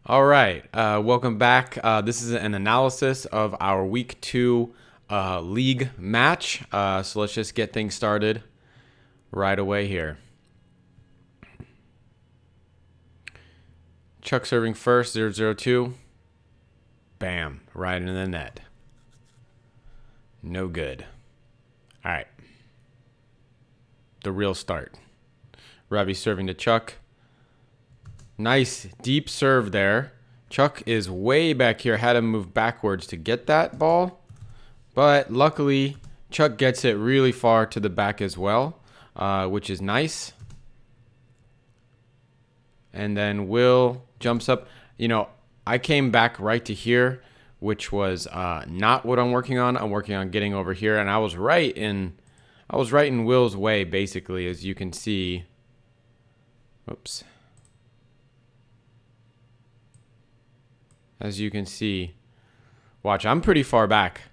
All right, welcome back. This is an analysis of our week 2 league match. So let's just get things started right away here. Chuck serving first, 0-0-2. Bam, right in the net. No good. All right. The real start. Ravi serving to Chuck. Nice deep serve there. Chuck is way back here. Had to move backwards to get that ball. But luckily, Chuck gets it really far to the back as well, which is nice. And then Will jumps up. You know, I came back right to here, which was not what I'm working on. I'm working on getting over here, and I was right in Will's way, basically, as you can see. Oops. As you can see, watch, I'm pretty far back.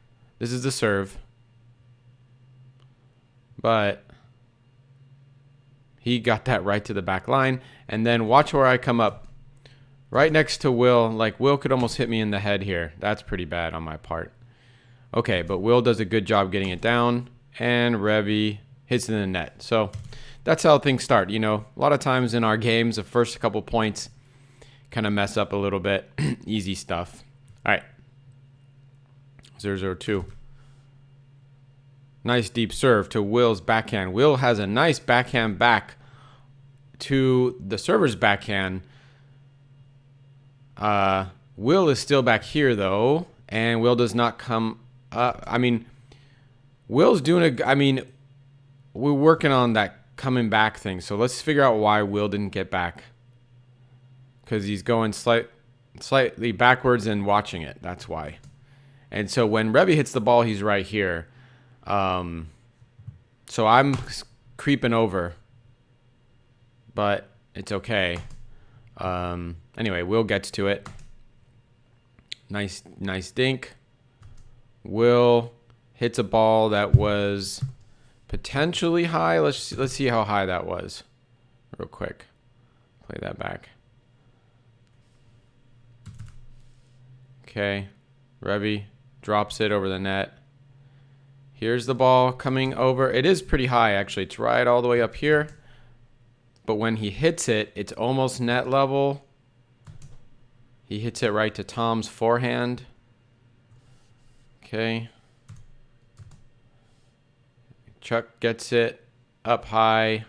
This is the serve. But he got that right to the back line. And then watch where I come up. Right next to Will. Like, Will could almost hit me in the head here. That's pretty bad on my part. Okay, but Will does a good job getting it down. And Revy hits it in the net. So that's how things start. You know, a lot of times in our games, the first couple points kind of mess up a little bit. Easy stuff. All right. 0-0-2. Nice deep serve to Will's backhand. Will has a nice backhand back to the server's backhand. Will is still back here, though. And Will does not come up. I mean, Will's doing we're working on that coming back thing. So let's figure out why Will didn't get back. Because he's going slightly backwards and watching it. That's why. And so when Revy hits the ball, he's right here. So I'm creeping over. But it's okay. Anyway, Will gets to it. Nice dink. Will hits a ball that was potentially high. Let's see how high that was real quick. Play that back. Okay, Revy drops it over the net. Here's the ball coming over. It is pretty high, actually. It's right all the way up here. But when he hits it, it's almost net level. He hits it right to Tom's forehand. Okay. Chuck gets it up high.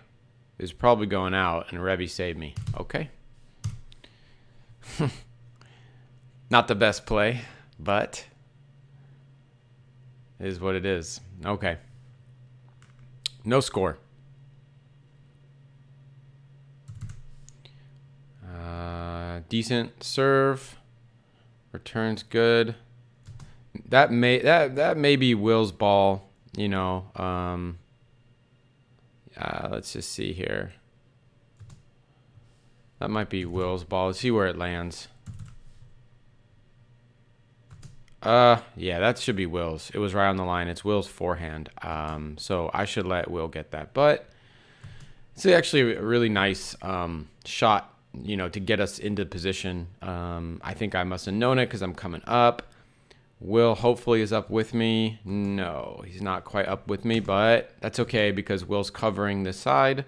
Is probably going out, and Revy saved me. Okay. Not the best play, but it is what it is. Okay. No score. Decent serve. Returns good. That may be Will's ball, you know. Let's just see here. That might be Will's ball. Let's see where it lands. Yeah, that should be Will's. It was right on the line. It's Will's forehand. So I should let Will get that. But it's actually a really nice shot, you know, to get us into position. I think I must have known it because I'm coming up. Will hopefully is up with me. No, he's not quite up with me, but that's okay because Will's covering this side.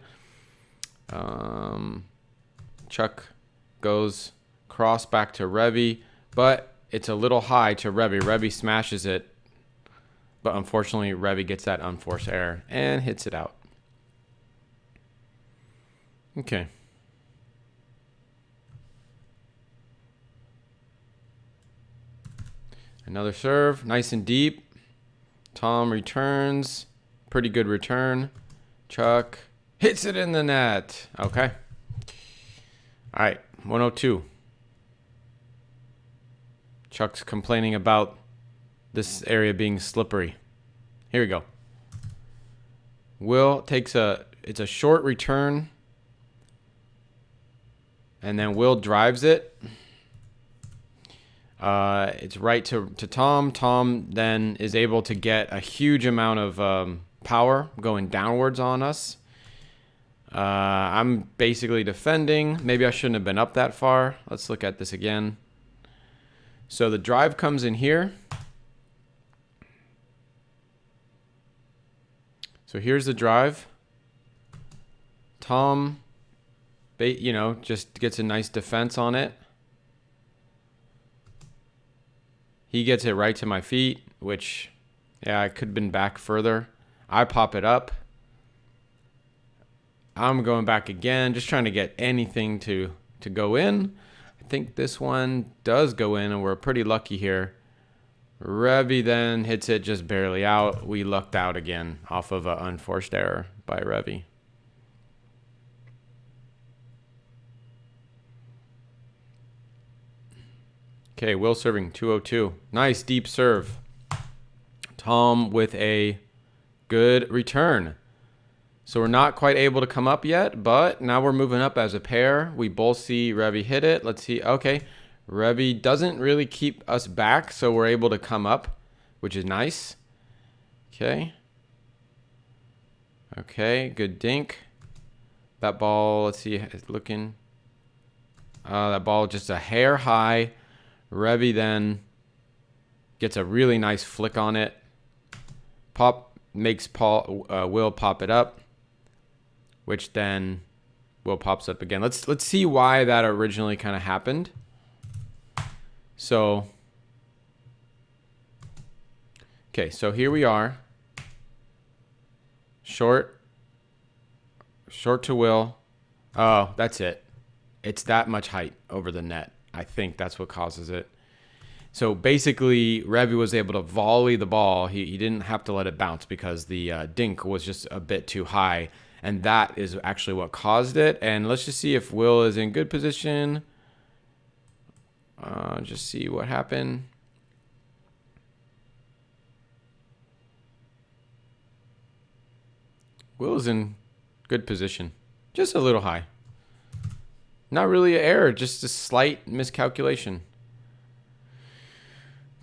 Chuck goes cross back to Revy, but it's a little high to Revy. Revy smashes it, but unfortunately Revy gets that unforced error and hits it out. Okay. Another serve, nice and deep. Tom returns. Pretty good return. Chuck hits it in the net. Okay. All right, 102. Chuck's complaining about this area being slippery. Here we go. Will takes it's a short return. And then Will drives it. It's right to Tom. Tom then is able to get a huge amount of power going downwards on us. I'm basically defending. Maybe I shouldn't have been up that far. Let's look at this again. So the drive comes in here. So here's the drive. Tom, just gets a nice defense on it. He gets it right to my feet, which, yeah, I could have been back further. I pop it up. I'm going back again, just trying to get anything to go in. I think this one does go in, and we're pretty lucky here. Revy then hits it just barely out. We lucked out again off of an unforced error by Revy. Okay, Will serving 202. Nice deep serve. Tom with a good return. So we're not quite able to come up yet, but now we're moving up as a pair. We both see Revy hit it. Let's see. Okay, Revy doesn't really keep us back, so we're able to come up, which is nice. Okay. Okay, good dink. That ball, let's see, it's looking. That ball just a hair high. Revy then gets a really nice flick on it. Makes Will pop it up, which then Will pops up again. Let's see why that originally kind of happened. So, okay, so here we are. Short to Will. Oh, that's it. It's that much height over the net. I think that's what causes it. So basically, Revy was able to volley the ball. He didn't have to let it bounce because the dink was just a bit too high. And that is actually what caused it. And let's just see if Will is in good position. Just see what happened. Will is in good position. Just a little high. Not really an error, just a slight miscalculation.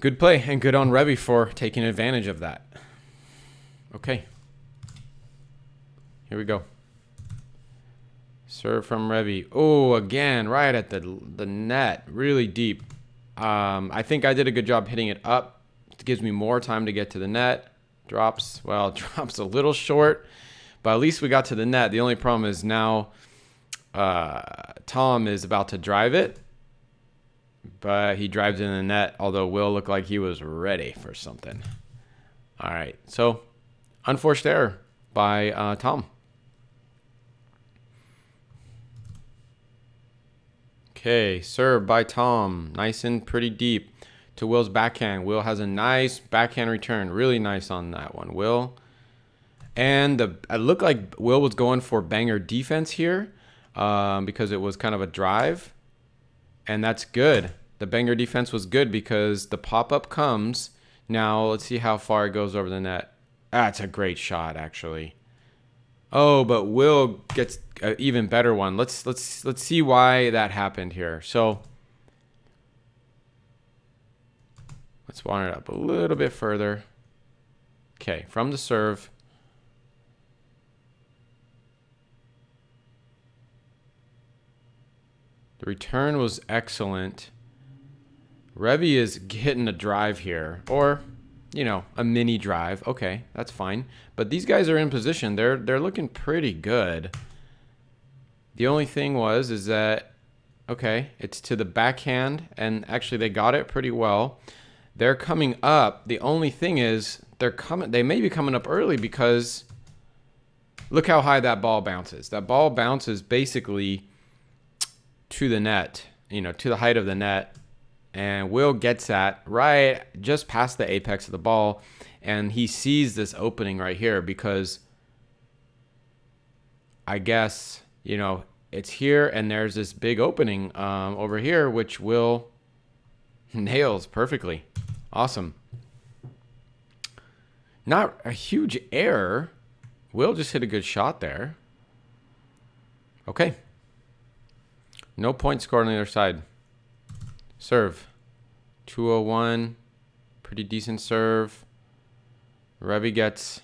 Good play, and good on Revy for taking advantage of that. Okay. Here we go. Serve from Revy. Oh, again, right at the net. Really deep. I think I did a good job hitting it up. It gives me more time to get to the net. Drops. Well, drops a little short, but at least we got to the net. The only problem is now Tom is about to drive it, but he drives in the net, although Will looked like he was ready for something. All right, so unforced error by Tom. Okay, serve by Tom. Nice and pretty deep to Will's backhand. Will has a nice backhand return. Really nice on that one, Will. And it looked like Will was going for banger defense here because it was kind of a drive. And that's good. The banger defense was good because the pop-up comes. Now, let's see how far it goes over the net. That's a great shot, actually. Oh, but Will gets an even better one. Let's see why that happened here. So let's water it up a little bit further. Okay, from the serve. The return was excellent. Revy is hitting a drive here, or a mini drive. Okay, that's fine. But these guys are in position. They're looking pretty good. The only thing is that, okay, it's to the backhand, and actually they got it pretty well. They're coming up. The only thing is they may be coming up early because look how high that ball bounces. That ball bounces basically to the net, to the height of the net. And Will gets that right just past the apex of the ball. And he sees this opening right here because I guess, it's here and there's this big opening over here, which Will nails perfectly. Awesome. Not a huge error. Will just hit a good shot there. Okay. No point scored on the other side. Serve. 201. Pretty decent serve. Revy gets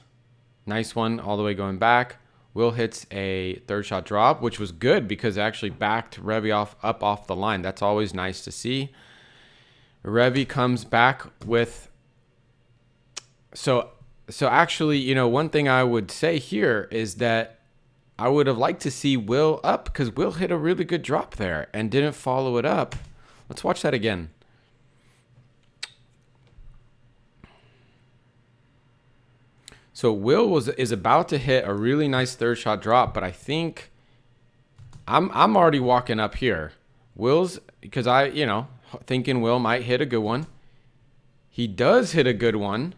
nice one all the way going back. Will hits a third shot drop, which was good because it actually backed Revy up off the line. That's always nice to see. Revy comes back with... So actually, you know, one thing I would say here is that I would have liked to see Will up because Will hit a really good drop there and didn't follow it up. Let's watch that again. So Will is about to hit a really nice third shot drop, but I think I'm already walking up here. Will's, because thinking Will might hit a good one. He does hit a good one.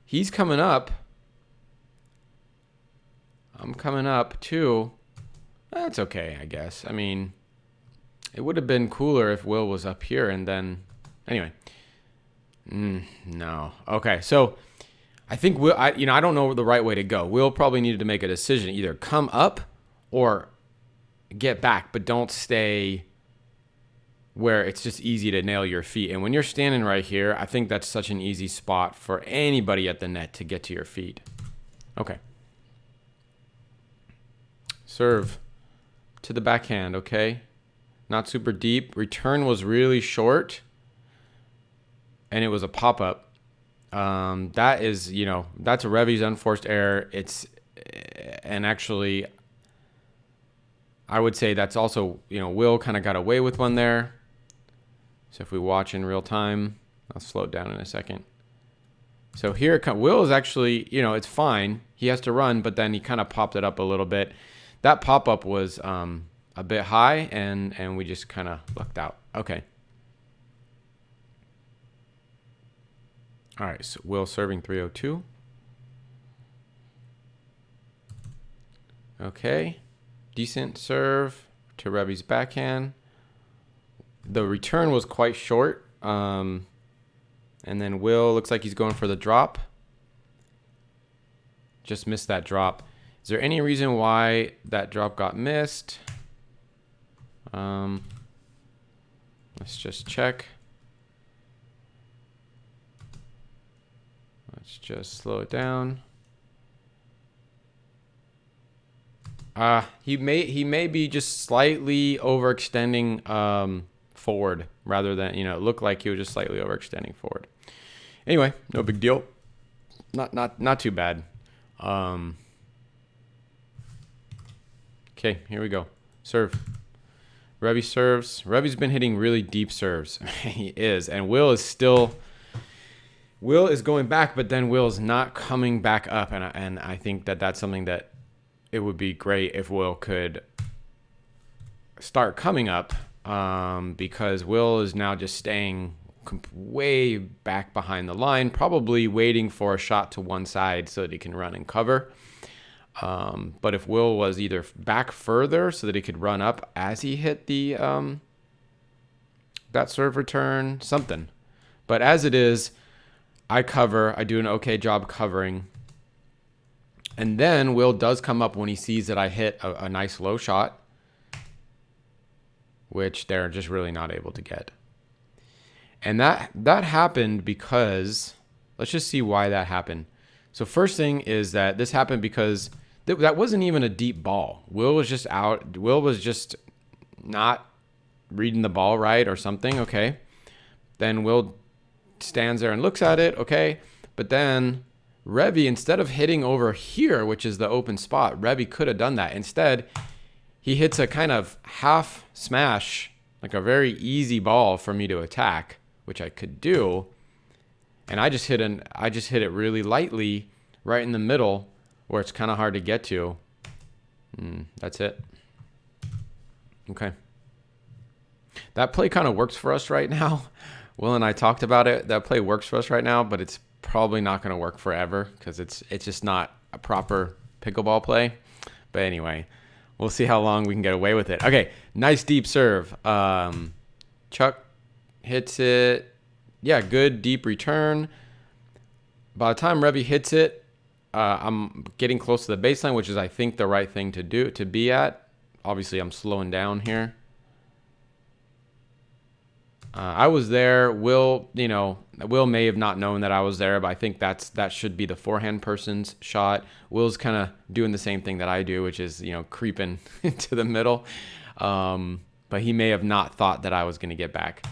He's coming up. I'm coming up too. That's okay, I guess. I mean, it would have been cooler if Will was up here and then, anyway. No. Okay, so I think Will, I don't know the right way to go. Will probably needed to make a decision, either come up or get back, but don't stay where it's just easy to nail your feet. And when you're standing right here, I think that's such an easy spot for anybody at the net to get to your feet. Okay. Serve to the backhand, okay? Not super deep. Return was really short, and it was a pop-up. That is, that's a Revy's unforced error. And actually, I would say that's also, Will kind of got away with one there. So if we watch in real time, I'll slow it down in a second. So here, Will is actually, it's fine. He has to run, but then he kind of popped it up a little bit. That pop-up was a bit high, and we just kind of lucked out. Okay. All right, so Will serving 302. Okay. Decent serve to Revy's backhand. The return was quite short. And then Will looks like he's going for the drop. Just missed that drop. Is there any reason why that drop got missed? Let's just check. Let's just slow it down. He may be just slightly overextending forward rather than, it looked like he was just slightly overextending forward. Anyway, no big deal. Not too bad. Okay, here we go. Serve. Revy serves. Revy's been hitting really deep serves. He is. And Will is going back, but then Will's not coming back up. And I think that's something that it would be great if Will could start coming up, because Will is now just staying way back behind the line, probably waiting for a shot to one side so that he can run and cover. But if Will was either back further so that he could run up as he hit the that serve return, something. But as it is, I cover. I do an okay job covering. And then Will does come up when he sees that I hit a nice low shot, which they're just really not able to get. And that happened because, let's just see why that happened. So first thing is that this happened because that wasn't even a deep ball. Will was just out. Will was just not reading the ball right or something. Okay. Then Will stands there and looks at it. Okay. But then Revy, instead of hitting over here, which is the open spot, Revy could have done that. Instead, he hits a kind of half smash, like a very easy ball for me to attack, which I could do. And I just hit it really lightly right in the middle where it's kind of hard to get to. That's it. Okay. That play kind of works for us right now. Will and I talked about it. That play works for us right now, but it's probably not going to work forever because it's just not a proper pickleball play. But anyway, we'll see how long we can get away with it. Okay, nice deep serve. Chuck hits it. Yeah, good deep return. By the time Revy hits it, I'm getting close to the baseline, which is, I think, the right thing to be at. Obviously, I'm slowing down here. I was there. Will, you know, Will may have not known that I was there, but I think that should be the forehand person's shot. Will's kind of doing the same thing that I do, which is, you know, creeping into the middle. But he may have not thought that I was going to get back.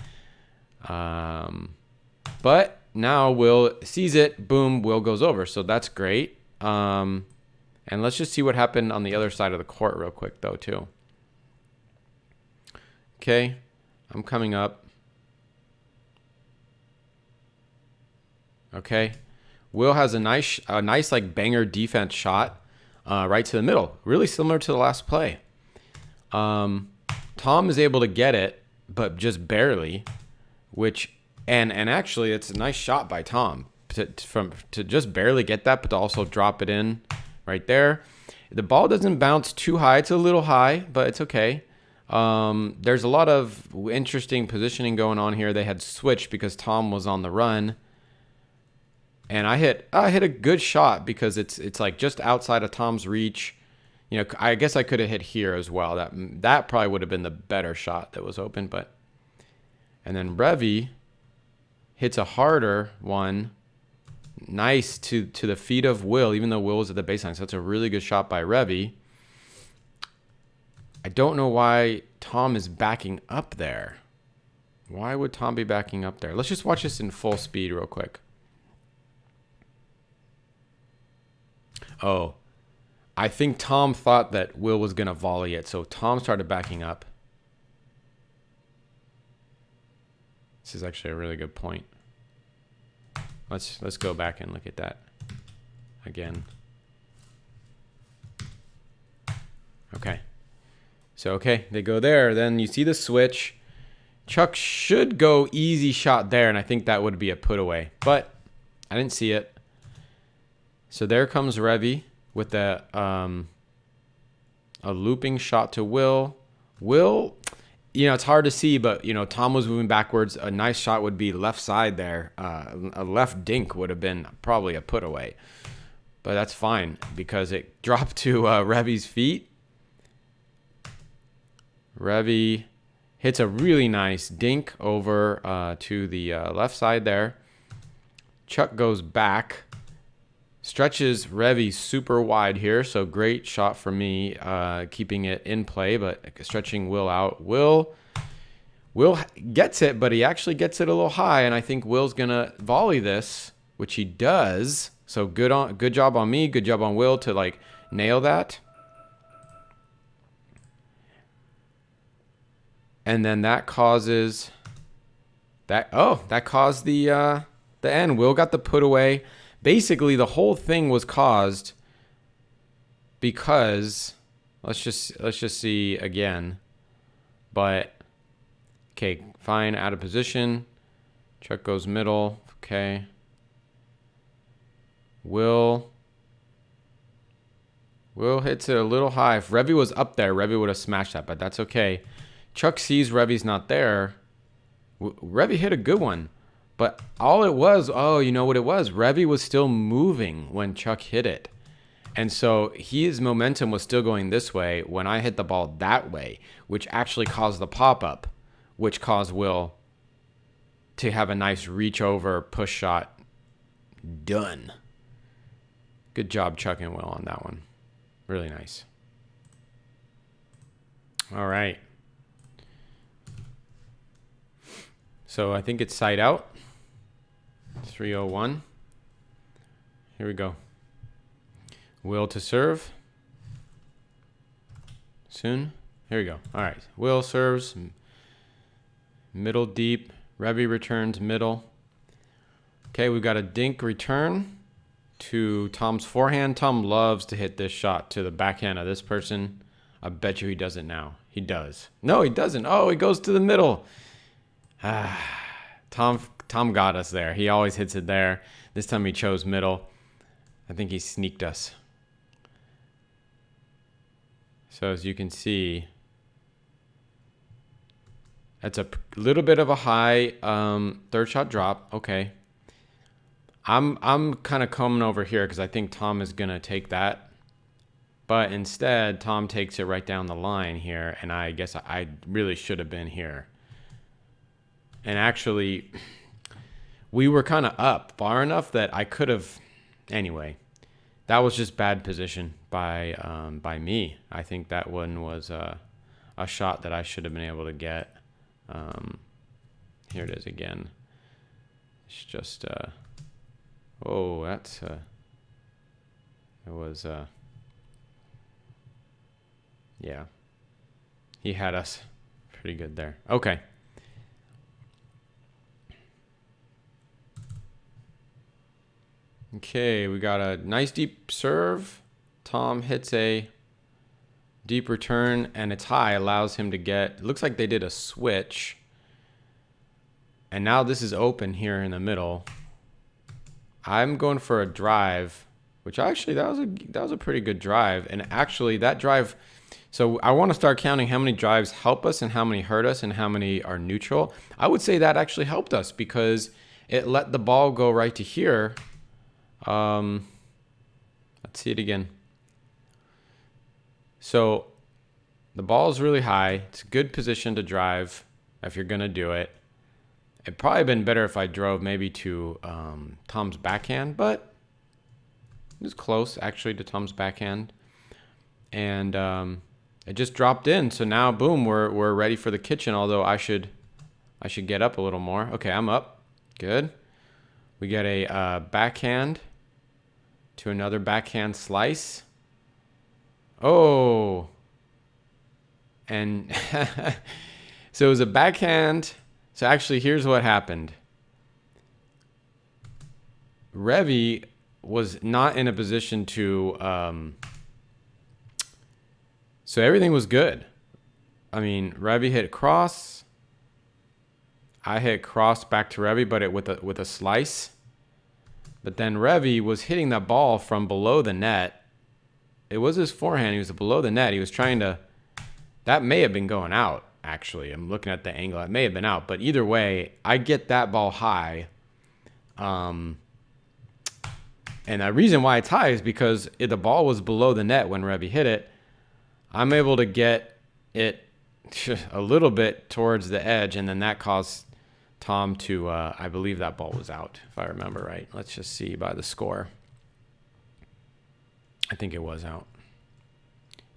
But now Will sees it. Boom, Will goes over. So that's great. And let's just see what happened on the other side of the court real quick, though, too. Okay, I'm coming up. Okay, Will has a nice like banger defense shot right to the middle, really similar to the last play. Tom is able to get it, but just barely. And actually, it's a nice shot by Tom to just barely get that, but to also drop it in right there. The ball doesn't bounce too high; it's a little high, but it's okay. There's a lot of interesting positioning going on here. They had switched because Tom was on the run. And I hit a good shot because it's like just outside of Tom's reach. You know, I guess I could have hit here as well. That probably would have been the better shot that was open. And then Revy hits a harder one. Nice to the feet of Will, even though Will was at the baseline. So that's a really good shot by Revy. I don't know why Tom is backing up there. Why would Tom be backing up there? Let's just watch this in full speed real quick. Oh, I think Tom thought that Will was going to volley it, so Tom started backing up. This is actually a really good point. Let's go back and look at that again. Okay. So, okay, they go there. Then you see the switch. Chuck should go easy shot there, and I think that would be a put away, but I didn't see it. So there comes Revy with a looping shot to Will. Will, you know, it's hard to see, but, you know, Tom was moving backwards. A nice shot would be left side there. A left dink would have been probably a put away. But that's fine because it dropped to Revy's feet. Revy hits a really nice dink over to the left side there. Chuck goes back. Stretches Revy super wide here, so great shot for me, keeping it in play, but stretching Will out. Will gets it, but he actually gets it a little high, and I think Will's gonna volley this, which he does. So good job on me, good job on Will to like nail that. And then that causes that caused the end. Will got the put away. Basically, the whole thing was caused because let's just see again. But okay, fine, out of position. Chuck goes middle. Okay. Will hits it a little high. If Revy was up there, Revy would have smashed that, but that's okay. Chuck sees Revy's not there. Revy hit a good one. But all it was, oh, you know what it was? Revy was still moving when Chuck hit it. And so his momentum was still going this way when I hit the ball that way, which actually caused the pop-up, which caused Will to have a nice reach over push shot. Done. Good job, Chuck and Will, on that one. Really nice. All right. So I think it's side out. 301. Here we go. Will to serve. Soon. Here we go. All right. Will serves. Middle deep. Revy returns middle. Okay, we've got a dink return to Tom's forehand. Tom loves to hit this shot to the backhand of this person. I bet you he does it now. He does. No, he doesn't. Oh, he goes to the middle. Tom got us there. He always hits it there. This time he chose middle. I think he sneaked us. So as you can see, that's a little bit of a high third shot drop. Okay. I'm kind of coming over here because I think Tom is going to take that. But instead, Tom takes it right down the line here, and I guess I really should have been here. And actually, we were kind of up far enough that I could have. Anyway, that was just bad position by me. I think that one was a shot that I should have been able to get. Here it is again. It's just oh, that's it was yeah. He had us pretty good there. Okay. Okay, we got a nice deep serve. Tom hits a deep return, and it's high, allows him to get, it looks like they did a switch. And now this is open here in the middle. I'm going for a drive, which actually that was a pretty good drive. And actually that drive, so I want to start counting how many drives help us and how many hurt us and how many are neutral. I would say that actually helped us because it let the ball go right to here. Let's see it again. So the ball is really high. It's a good position to drive if you're going to do it. It'd probably been better if I drove maybe to Tom's backhand, but it was close actually to Tom's backhand. And it just dropped in. So now, boom, we're ready for the kitchen, although I should get up a little more. Okay, I'm up. Good. We get a backhand to another backhand slice. Oh. And so it was a backhand. So actually, here's what happened. Revy was not in a position to... so everything was good. I mean, Revy hit cross. I hit cross back to Revy, but with a slice. But then Revy was hitting that ball from below the net. It was his forehand. He was below the net. He was trying to... That may have been going out, actually. I'm looking at the angle. It may have been out. But either way, I get that ball high. And the reason why it's high is because the ball was below the net when Revy hit it. I'm able to get it a little bit towards the edge, and then that caused Tom to, I believe that ball was out, if I remember right. Let's just see by the score. I think it was out.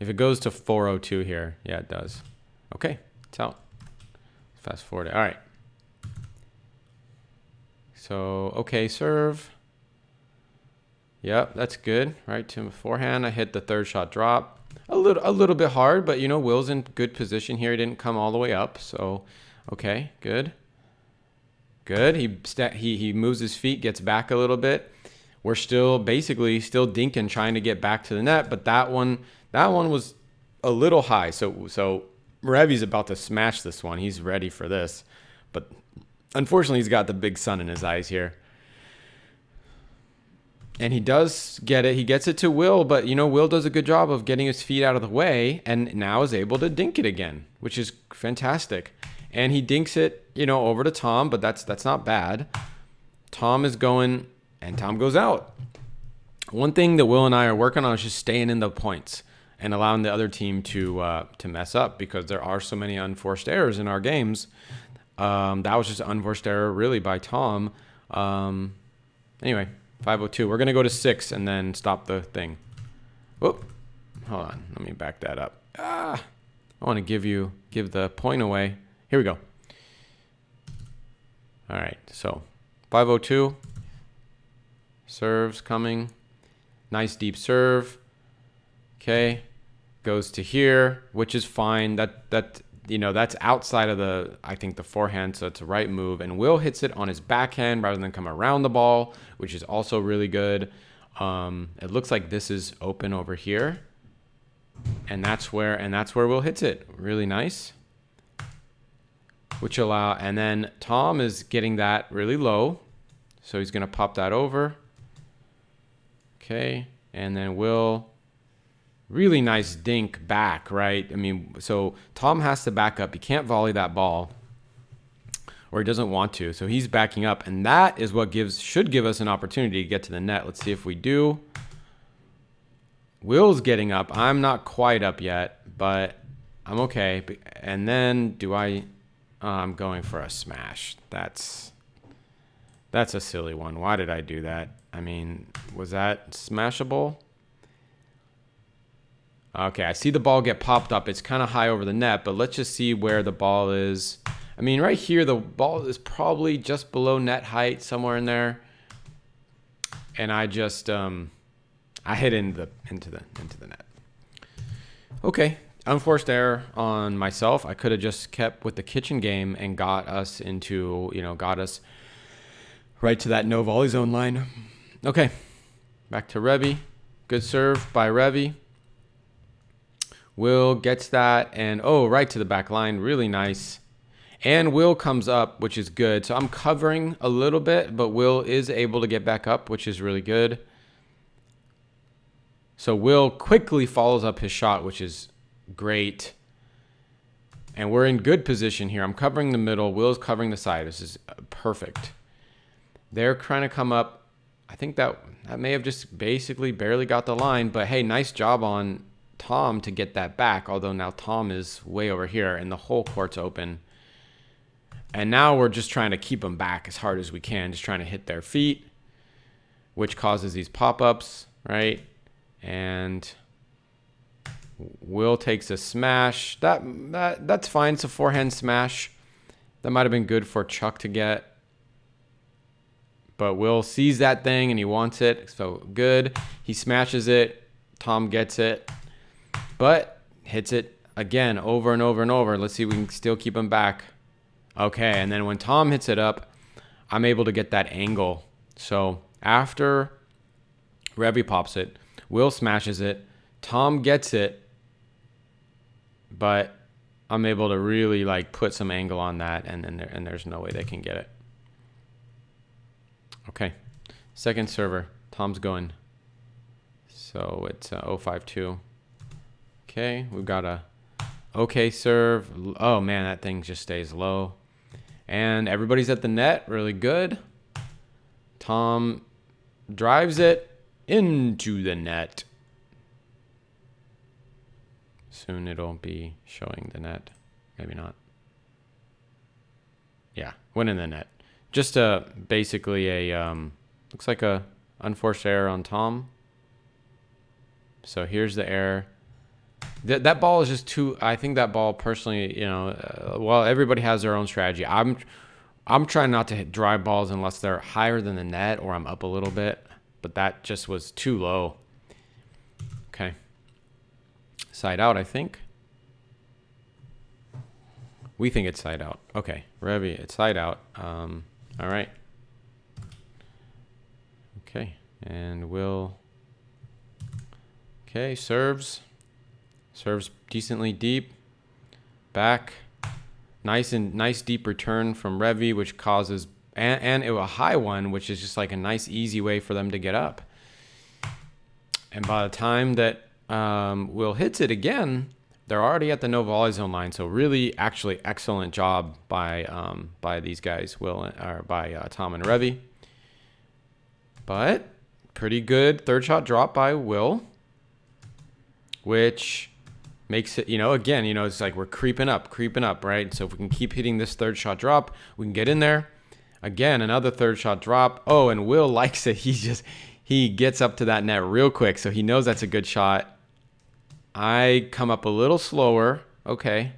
If it goes to 402 here, yeah, it does. Okay, it's out. Fast forward it. All right. So, okay, serve. Yep, that's good. Right to forehand. I hit the third shot drop. A little bit hard, but you know, Will's in good position here. He didn't come all the way up, so okay, good. Good. He moves his feet, gets back a little bit. We're still dinking, trying to get back to the net, but that one was a little high. So Revy's about to smash this one. He's ready for this, but unfortunately, he's got the big sun in his eyes here. And he does get it. He gets it to Will, but you know, Will does a good job of getting his feet out of the way and now is able to dink it again, which is fantastic. And he dinks it, you know, over to Tom, but that's not bad. Tom is going, and Tom goes out. One thing that Will and I are working on is just staying in the points and allowing the other team to mess up, because there are so many unforced errors in our games. That was just an unforced error, really, by Tom. Anyway, 502. We're going to go to 6 and then stop the thing. Whoop. Hold on. Let me back that up. I want to give the point away. Here we go. All right. So 502. Serves coming. Nice deep serve. Okay. Goes to here, which is fine. That you know, that's outside of I think the forehand, so it's a right move. And Will hits it on his backhand rather than come around the ball, which is also really good. It looks like this is open over here. And that's where Will hits it. Really nice. And then Tom is getting that really low. So he's going to pop that over. Okay. And then Will, really nice dink back, right? I mean, so Tom has to back up. He can't volley that ball, or he doesn't want to. So he's backing up, and that is what should give us an opportunity to get to the net. Let's see if we do. Will's getting up. I'm not quite up yet, but I'm okay. And then I'm going for a smash. That's a silly one. Why did I do that? I mean, was that smashable? Okay, I see the ball get popped up. It's kind of high over the net, but let's just see where the ball is. I mean, right here, the ball is probably just below net height, somewhere in there. And I just, I hit into the net. Okay, unforced error on myself. I could have just kept with the kitchen game and got us into, got us right to that no volley zone line. Okay, back to Revy. Good serve by Revy. Will gets that, and right to the back line. Really nice. And Will comes up, which is good. So I'm covering a little bit, but Will is able to get back up, which is really good. So Will quickly follows up his shot, which is great. And we're in good position here. I'm covering the middle. Will's covering the side. This is perfect. They're trying to come up. I think that may have just basically barely got the line. But, hey, nice job on Tom to get that back. Although now Tom is way over here and the whole court's open. And now we're just trying to keep them back as hard as we can. Just trying to hit their feet, which causes these pop-ups, right? And Will takes a smash. That's fine. It's a forehand smash. That might have been good for Chuck to get. But Will sees that thing and he wants it. So good. He smashes it. Tom gets it. But hits it again over and over and over. Let's see if we can still keep him back. Okay, and then when Tom hits it up, I'm able to get that angle. So after Revy pops it, Will smashes it, Tom gets it, but I'm able to really put some angle on that, and there's no way they can get it. Okay, second server, Tom's going. So it's 0-5-2. Okay, we've got a okay serve. Oh man, that thing just stays low. And everybody's at the net, really good. Tom drives it into the net. Soon it'll be showing the net. Maybe not. Yeah, went in the net. Just basically a, looks like a unforced error on Tom. So here's the error. That ball is just too. I think that ball personally, well, everybody has their own strategy. I'm trying not to hit drive balls unless they're higher than the net or I'm up a little bit. But that just was too low. Okay. Side out, I think. We think it's side out. Okay, Revy, it's side out. All right. Okay, and Will. Okay, serves. Serves decently deep. Back. Nice deep return from Revy, which causes and it was a high one, which is just like a nice easy way for them to get up. And by the time that Will hits it again, they're already at the no volley zone line. So really, actually, excellent job by these guys, by Tom and Revy. But pretty good third shot drop by Will, which makes it, again, it's like we're creeping up, right? So if we can keep hitting this third shot drop, we can get in there. Again, another third shot drop. Oh, and Will likes it. He gets up to that net real quick, so he knows that's a good shot. I come up a little slower. Okay.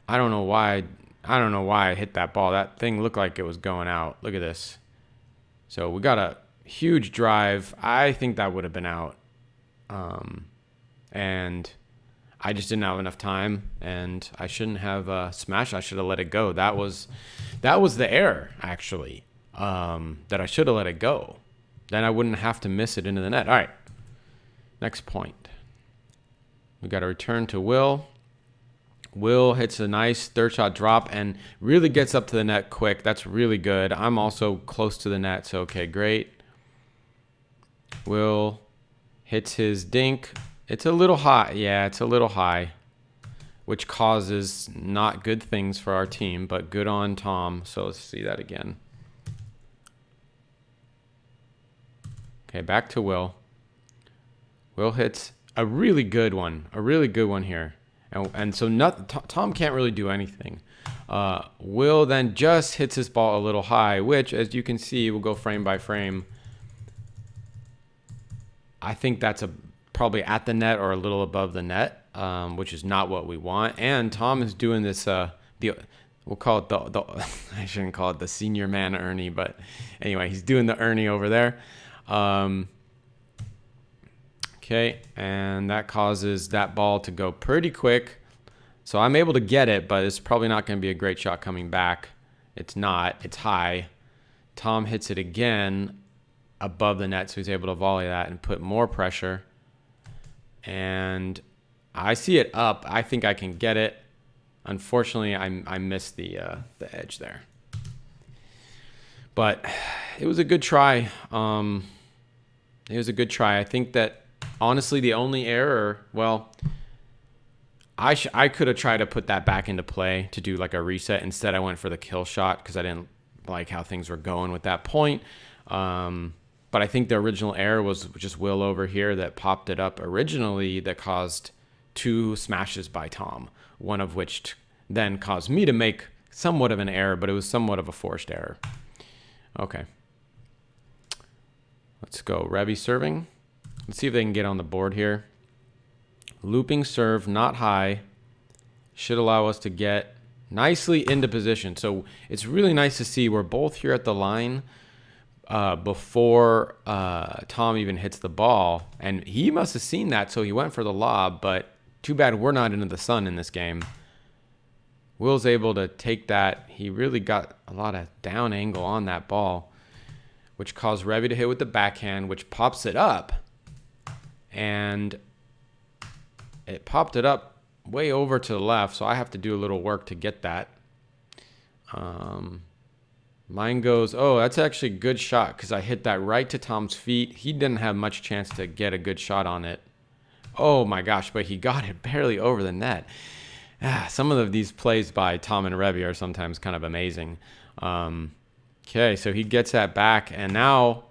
I don't know why I hit that ball. That thing looked like it was going out. Look at this. So we got a huge drive. I think that would have been out. And I just didn't have enough time, and I shouldn't have smashed. I should have let it go. That was the error, actually, that I should have let it go. Then I wouldn't have to miss it into the net. All right, next point. We got to return to Will. Will hits a nice third shot drop and really gets up to the net quick. That's really good. I'm also close to the net, so okay, great. Will hits his dink. It's a little high. Yeah, it's a little high, which causes not good things for our team, but good on Tom. So let's see that again. Okay, back to Will. Will hits a really good one here. And so Tom can't really do anything. Will then just hits his ball a little high, which, as you can see, we'll go frame by frame. I think that's probably at the net or a little above the net, which is not what we want. And Tom is doing this, we'll call it the I shouldn't call it the senior man Ernie, but anyway, he's doing the Ernie over there. Okay, and that causes that ball to go pretty quick. So I'm able to get it, but it's probably not going to be a great shot coming back. It's not. It's high. Tom hits it again above the net, so he's able to volley that and put more pressure. And I see it up. I think I can get it. Unfortunately, I missed the edge there. But it was a good try. It was a good try. I think that, honestly, the only error, well, I could have tried to put that back into play to do like a reset. Instead, I went for the kill shot because I didn't like how things were going with that point. But I think the original error was just Will over here that popped it up originally that caused 2 smashes by Tom, one of which then caused me to make somewhat of an error, but it was somewhat of a forced error. Okay. Let's go. Revy serving. Let's see if they can get on the board here. Looping serve, not high. Should allow us to get nicely into position. So it's really nice to see we're both here at the line before Tom even hits the ball. And he must have seen that, so he went for the lob. But too bad we're not into the sun in this game. Will's able to take that. He really got a lot of down angle on that ball, which caused Revy to hit with the backhand, which pops it up. And it popped it up way over to the left, so I have to do a little work to get that. Mine goes, oh, that's actually a good shot because I hit that right to Tom's feet. He didn't have much chance to get a good shot on it. Oh my gosh, but he got it barely over the net. Some of these plays by Tom and Revy are sometimes kind of amazing. Okay, so he gets that back, and now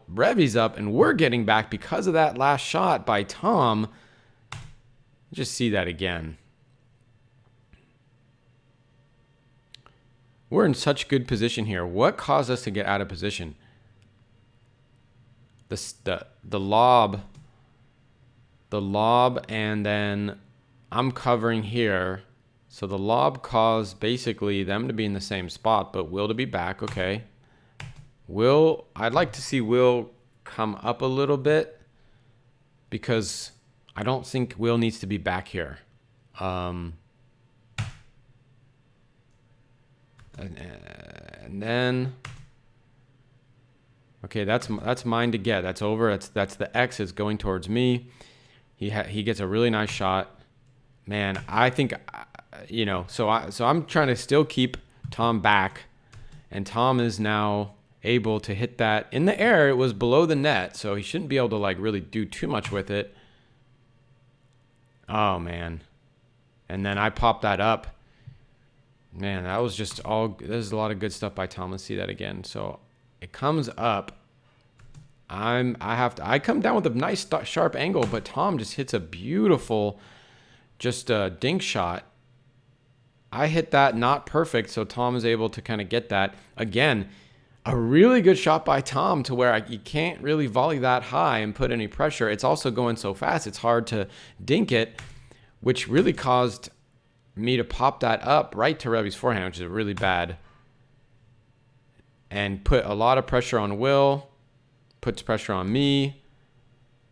Revy's up, and we're getting back because of that last shot by Tom. Just see that again. We're in such good position here. What caused us to get out of position? The lob, and then I'm covering here. So the lob caused basically them to be in the same spot, but Will to be back. Okay. I'd like to see Will come up a little bit because I don't think Will needs to be back here. And then, okay, that's mine to get. That's over. That's the X is going towards me. He gets a really nice shot. Man, I think, so I'm trying to still keep Tom back, and Tom is now able to hit that in the air. It was below the net, so he shouldn't be able to like really do too much with it. Oh man. And then I popped that up. Man, that was just there's a lot of good stuff by Tom. Let's see that again. So it comes up. I come down with a nice sharp angle, but Tom just hits a beautiful dink shot. I hit that not perfect, so Tom is able to kind of get that. Again, a really good shot by Tom to where you can't really volley that high and put any pressure. It's also going so fast, it's hard to dink it, which really caused me to pop that up right to Revy's forehand, which is really bad. And put a lot of pressure on Will, puts pressure on me.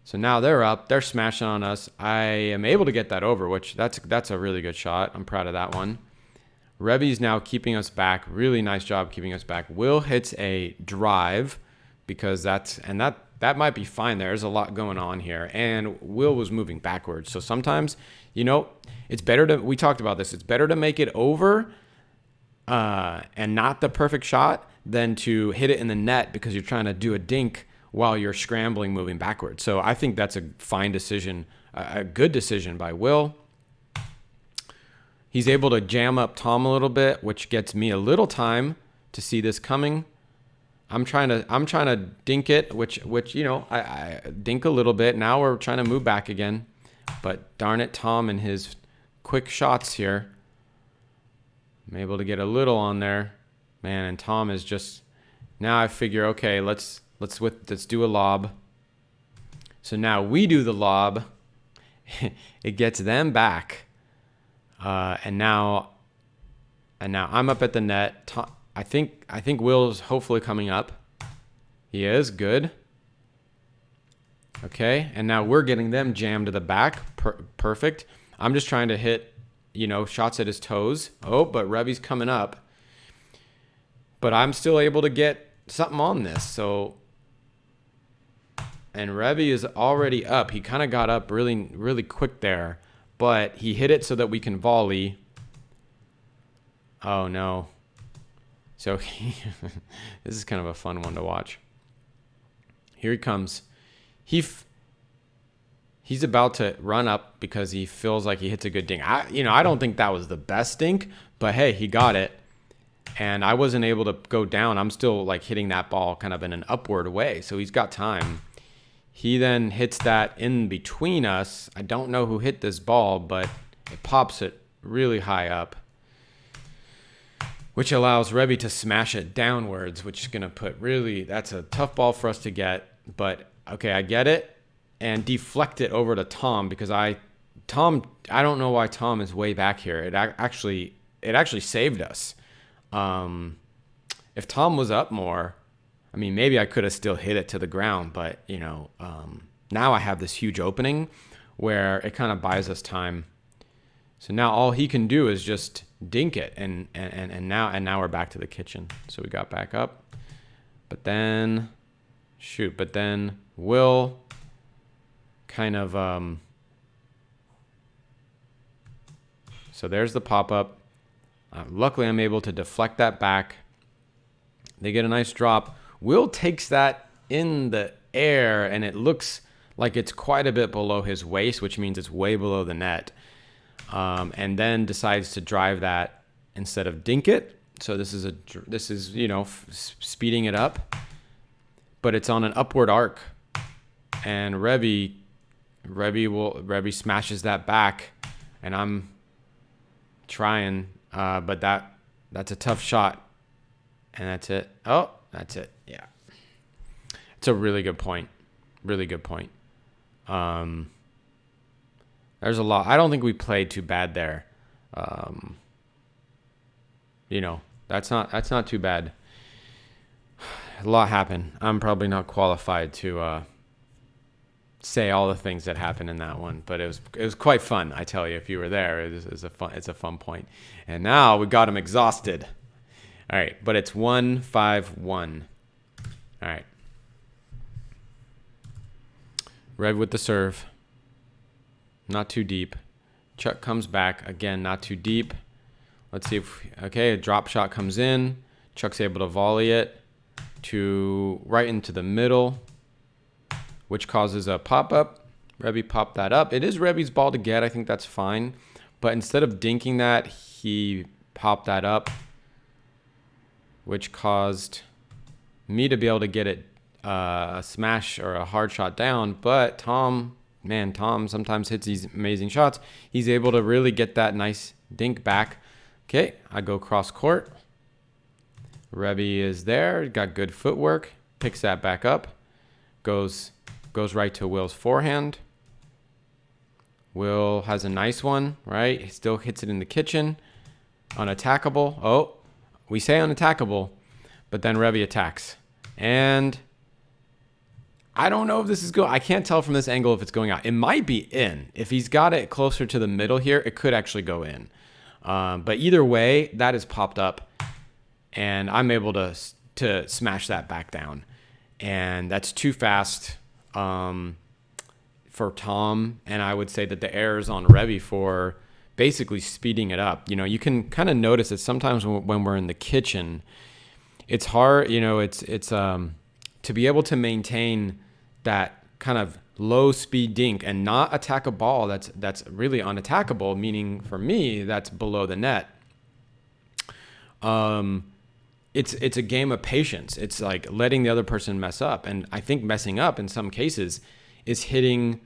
So now they're up, they're smashing on us. I am able to get that over, which that's a really good shot. I'm proud of that one. Revy's now keeping us back. Really nice job keeping us back. Will hits a drive because that might be fine. There's a lot going on here. And Will was moving backwards. So sometimes, it's better to, we talked about this, it's better to make it over and not the perfect shot than to hit it in the net because you're trying to do a dink while you're scrambling moving backwards. So I think that's a fine decision, a good decision by Will. He's able to jam up Tom a little bit, which gets me a little time to see this coming. I'm trying to dink it, which I dink a little bit. Now we're trying to move back again. But darn it, Tom and his quick shots here. I'm able to get a little on there, man. And Tom is just now. I figure, okay, let's do a lob. So now we do the lob. It gets them back, and now I'm up at the net. I think Will's hopefully coming up. He is good. Okay, and now we're getting them jammed to the back. Perfect. I'm just trying to hit, shots at his toes. Oh, but Revy's coming up. But I'm still able to get something on this. So, and Revy is already up. He kind of got up really, really quick there. But he hit it so that we can volley. Oh, no. So, this is kind of a fun one to watch. Here he comes. He's about to run up because he feels like he hits a good dink. I don't think that was the best dink, but hey, he got it. And I wasn't able to go down. I'm still like hitting that ball kind of in an upward way. So he's got time. He then hits that in between us. I don't know who hit this ball, but it pops it really high up, which allows Revy to smash it downwards, which is going to that's a tough ball for us to get. But okay, I get it, and deflect it over to Tom because I don't know why Tom is way back here. It actually saved us. If Tom was up more, I mean, maybe I could have still hit it to the ground, but now I have this huge opening where it kind of buys us time. So now all he can do is just dink it, and now we're back to the kitchen. So we got back up, but then Will kind of so there's the pop-up. Luckily, I'm able to deflect that back. They get a nice drop. Will takes that in the air, and it looks like it's quite a bit below his waist, which means it's way below the net. And then decides to drive that instead of dink it. So this is speeding it up, but it's on an upward arc, and Revy smashes that back, and I'm trying, but that's a tough shot, and that's it. Oh, that's it. Yeah, it's a really good point. Really good point. There's a lot. I don't think we played too bad there. That's not too bad. A lot happened. I'm probably not qualified to say all the things that happened in that one, but it was quite fun. I tell you, if you were there, it's a fun point. And now we got him exhausted. All right, but it's 1-5-1. All right. Rev with the serve. Not too deep. Chuck comes back. Again, not too deep. Let's see if... Okay, a drop shot comes in. Chuck's able to volley it to right into the middle, which causes a pop-up. Revy popped that up. It is Revy's ball to get. I think that's fine. But instead of dinking that, he popped that up, which caused me to be able to get it a smash or a hard shot down. But Tom sometimes hits these amazing shots. He's able to really get that nice dink back. Okay, I go cross court. Revy is there, got good footwork, picks that back up, goes right to Will's forehand. Will has a nice one, right? He still hits it in the kitchen. Unattackable. Oh, we say unattackable, but then Revy attacks. And I don't know if this is I can't tell from this angle if it's going out. It might be in. If he's got it closer to the middle here, it could actually go in. But either way, that is popped up, and I'm able to smash that back down. And that's too fast for Tom, and I would say that the error is on Revy for basically speeding it up. You can kind of notice that sometimes when we're in the kitchen, it's hard, it's to be able to maintain that kind of low speed dink and not attack a ball that's really unattackable, meaning for me that's below the net. It's a game of patience. It's like letting the other person mess up, and I think messing up in some cases is hitting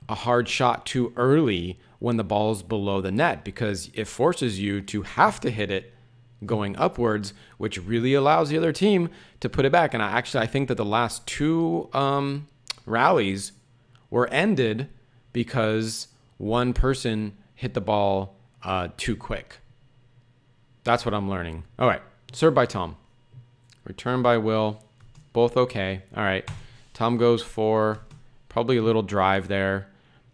a hard shot too early when the ball's below the net, because it forces you to have to hit it going upwards, which really allows the other team to put it back. And I think that the last two rallies were ended because one person hit the ball too quick. That's what I'm learning. All right, serve by Tom. Return by Will. Both okay. All right, Tom goes for probably a little drive there.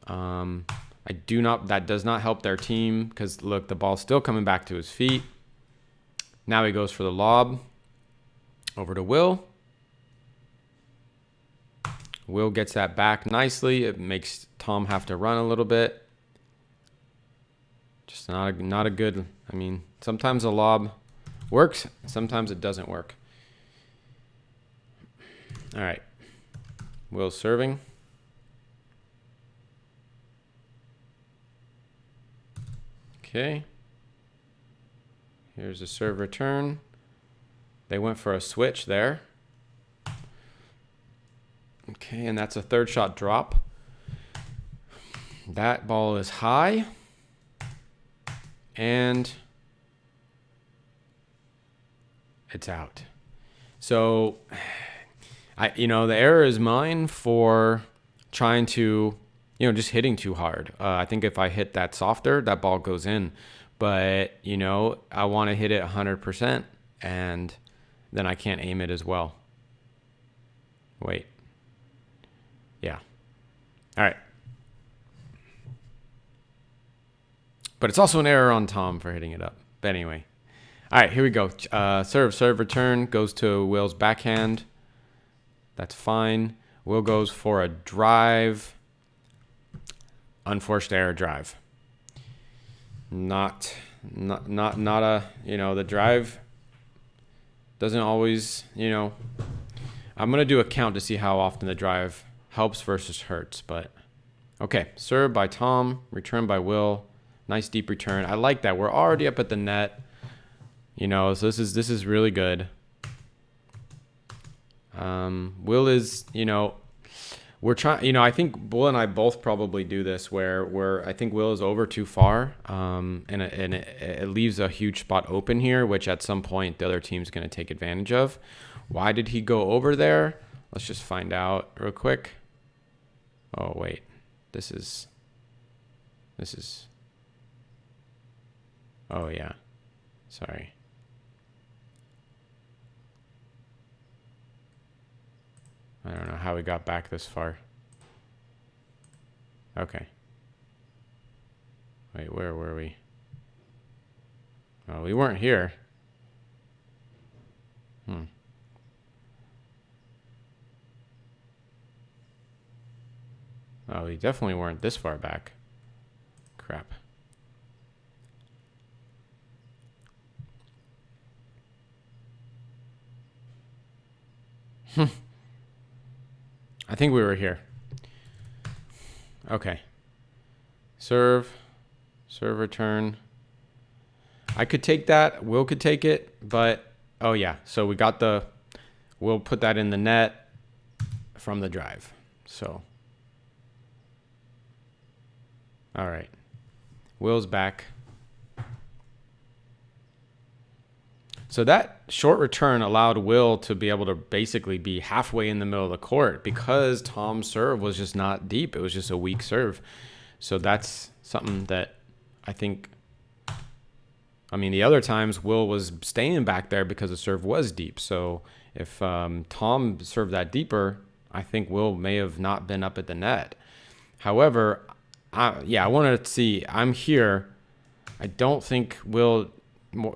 That does not help their team because look, the ball's still coming back to his feet. Now he goes for the lob over to Will. Will gets that back nicely. It makes Tom have to run a little bit. Just not a good, I mean, sometimes a lob works, sometimes it doesn't work. All right. Will serving. Okay. Here's a serve return. They went for a switch there. Okay, and that's a third shot drop. That ball is high. And it's out. So, the error is mine for trying to, just hitting too hard. I think if I hit that softer, that ball goes in. But, I want to hit it 100%, and then I can't aim it as well. Wait. Yeah. All right. But it's also an error on Tom for hitting it up. But anyway. All right, here we go. Serve, return. Goes to Will's backhand. That's fine. Will goes for a drive. Unforced error drive. Not a, the drive doesn't always, I'm going to do a count to see how often the drive helps versus hurts. But, okay, serve by Tom. Return by Will. Nice deep return. I like that. We're already up at the net. So this is really good. Will is, we're trying, I think Will and I both probably do this where I think Will is over too far. And it leaves a huge spot open here, which at some point the other team's going to take advantage of. Why did he go over there? Let's just find out real quick. Oh, wait, this is, oh yeah, sorry. I don't know how we got back this far. Okay. Wait, where were we? Oh, we weren't here. Oh, we definitely weren't this far back. Crap. I think we were here. Okay. Serve return. I could take that. Will could take it, but oh yeah. So we got we'll put that in the net from the drive. So, all right. Will's back. So that short return allowed Will to be able to basically be halfway in the middle of the court because Tom's serve was just not deep. It was just a weak serve. So that's something that I think, the other times Will was staying back there because the serve was deep. So if Tom served that deeper, I think Will may have not been up at the net. However, I wanted to see, I'm here. I don't think Will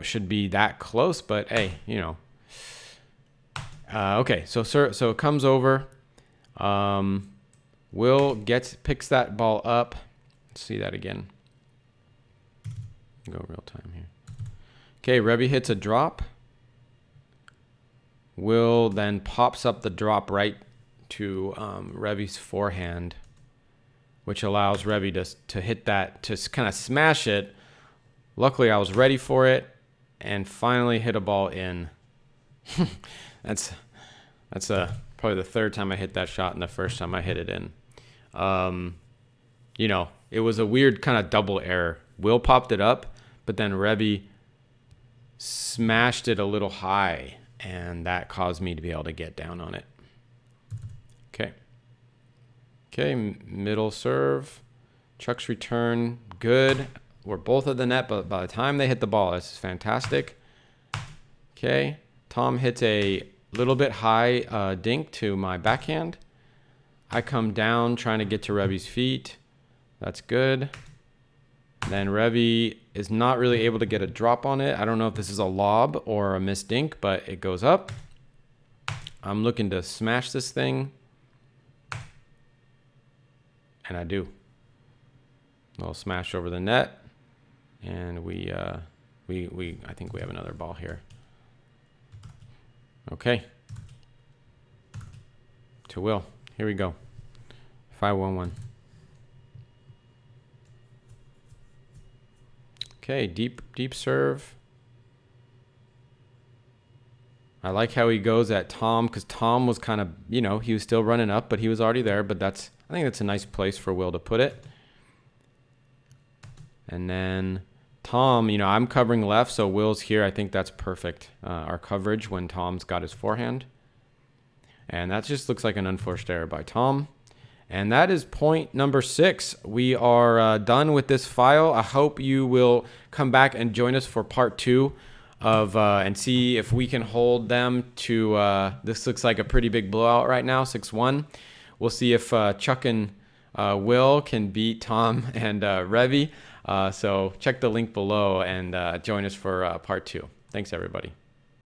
should be that close, but hey, okay, so it comes over. Will picks that ball up. Let's see that again. Go real time here. Okay, Revy hits a drop. Will then pops up the drop right to Revy's forehand, which allows Revy to hit that, to kind of smash it. Luckily, I was ready for it and finally hit a ball in. That's probably the third time I hit that shot and the first time I hit it in. it was a weird kind of double error. Will popped it up, but then Revy smashed it a little high, and that caused me to be able to get down on it. Okay. Okay, middle serve. Chuck's return, good. We're both at the net, but by the time they hit the ball, this is fantastic. Okay, Tom hits a little bit high dink to my backhand. I come down trying to get to Revy's feet. That's good. Then Revy is not really able to get a drop on it. I don't know if this is a lob or a missed dink, but it goes up. I'm looking to smash this thing. And I do. A little smash over the net. And I think we have another ball here. Okay. To Will. Here we go. 5-1-1. Okay, deep serve. I like how he goes at Tom, because Tom was kind of, he was still running up, but he was already there. But I think that's a nice place for Will to put it. And then Tom, I'm covering left, so Will's here. I think that's perfect, our coverage when Tom's got his forehand. And that just looks like an unforced error by Tom. And that is point number 6. We are done with this file. I hope you will come back and join us for part 2 of and see if we can hold them to, this looks like a pretty big blowout right now, 6-1. We'll see if Chuck and Will can beat Tom and Revy. So check the link below and join us for part 2. Thanks, everybody.